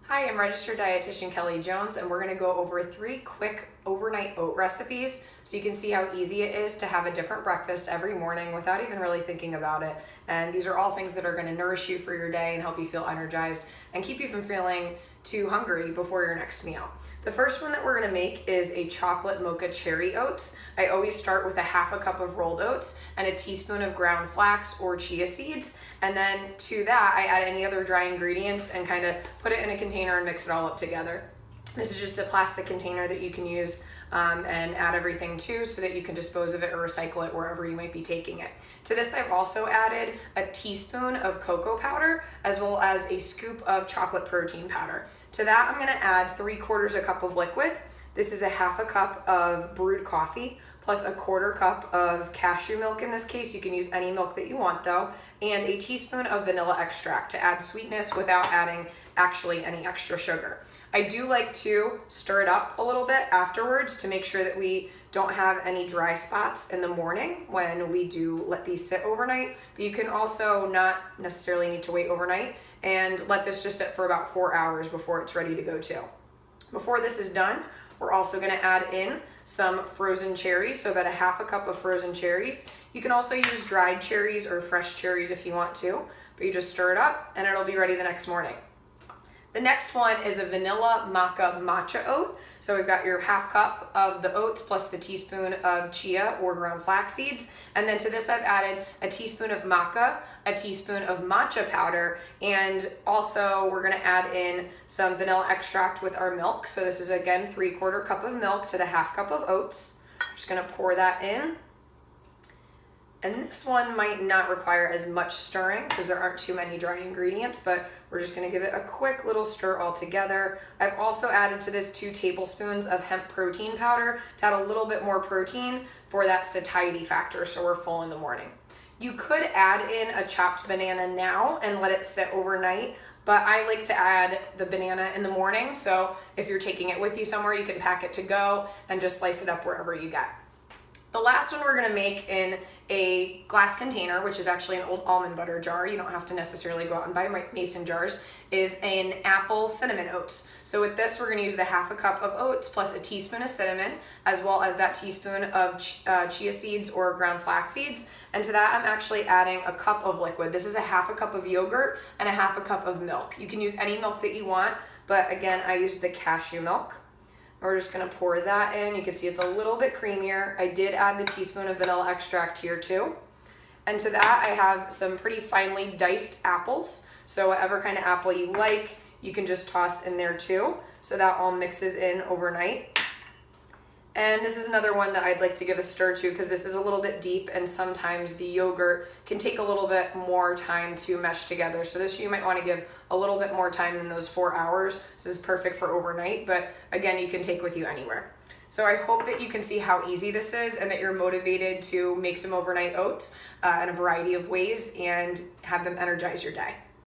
Hi, I'm registered dietitian Kelly Jones, and we're going to go over 3 quick overnight oat recipes so you can see how easy it is to have a different breakfast every morning without even really thinking about it. And these are all things that are going to nourish you for your day and help you feel energized and keep you from feeling too hungry before your next meal. The first one that we're going to make is a chocolate mocha cherry oats. I always start with a half a cup of rolled oats and a teaspoon of ground flax or chia seeds, and then to that I add any other dry ingredients and kind of put it in a container and mix it all up together. This is just a plastic container that you can use and add everything to so that you can dispose of it or recycle it wherever you might be taking it. To this I've also added a teaspoon of cocoa powder as well as a scoop of chocolate protein powder. To that I'm going to add 3/4 a cup of liquid. This is a half a cup of brewed coffee plus a 1/4 cup of cashew milk in this case. You can use any milk that you want though, and a teaspoon of vanilla extract to add sweetness without adding actually any extra sugar. I do like to stir it up a little bit afterwards to make sure that we don't have any dry spots in the morning when we do let these sit overnight, but you can also not necessarily need to wait overnight and let this just sit for about 4 hours before it's ready to go too. Before this is done, we're also going to add in some frozen cherries, so about a half a cup of frozen cherries. You can also use dried cherries or fresh cherries if you want to, but you just stir it up and it'll be ready the next morning. The next one is a vanilla maca matcha oat. So we've got your half cup of the oats plus the teaspoon of chia or ground flax seeds. And then to this I've added a teaspoon of maca, a teaspoon of matcha powder, and also we're gonna add in some vanilla extract with our milk. So this is again 3/4 cup of milk to the half cup of oats. Just gonna pour that in. And this one might not require as much stirring because there aren't too many dry ingredients, but we're just gonna give it a quick little stir all together. I've also added to this 2 tablespoons of hemp protein powder to add a little bit more protein for that satiety factor so we're full in the morning. You could add in a chopped banana now and let it sit overnight, but I like to add the banana in the morning, so if you're taking it with you somewhere, you can pack it to go and just slice it up wherever you get. The last one we're gonna make in a glass container, which is actually an old almond butter jar, you don't have to necessarily go out and buy mason jars, is an apple cinnamon oats. So with this, we're gonna use the half a cup of oats plus a teaspoon of cinnamon, as well as that teaspoon of chia seeds or ground flax seeds. And to that, I'm actually adding a cup of liquid. This is a half a cup of yogurt and a half a cup of milk. You can use any milk that you want, but again, I use the cashew milk. We're just gonna pour that in. You can see it's a little bit creamier. I did add the teaspoon of vanilla extract here too. And to that, I have some pretty finely diced apples. So whatever kind of apple you like, you can just toss in there too. So that all mixes in overnight. And this is another one that I'd like to give a stir to because this is a little bit deep and sometimes the yogurt can take a little bit more time to mesh together. So this you might want to give a little bit more time than those 4 hours. This is perfect for overnight, but again, you can take with you anywhere. So I hope that you can see how easy this is and that you're motivated to make some overnight oats in a variety of ways and have them energize your day.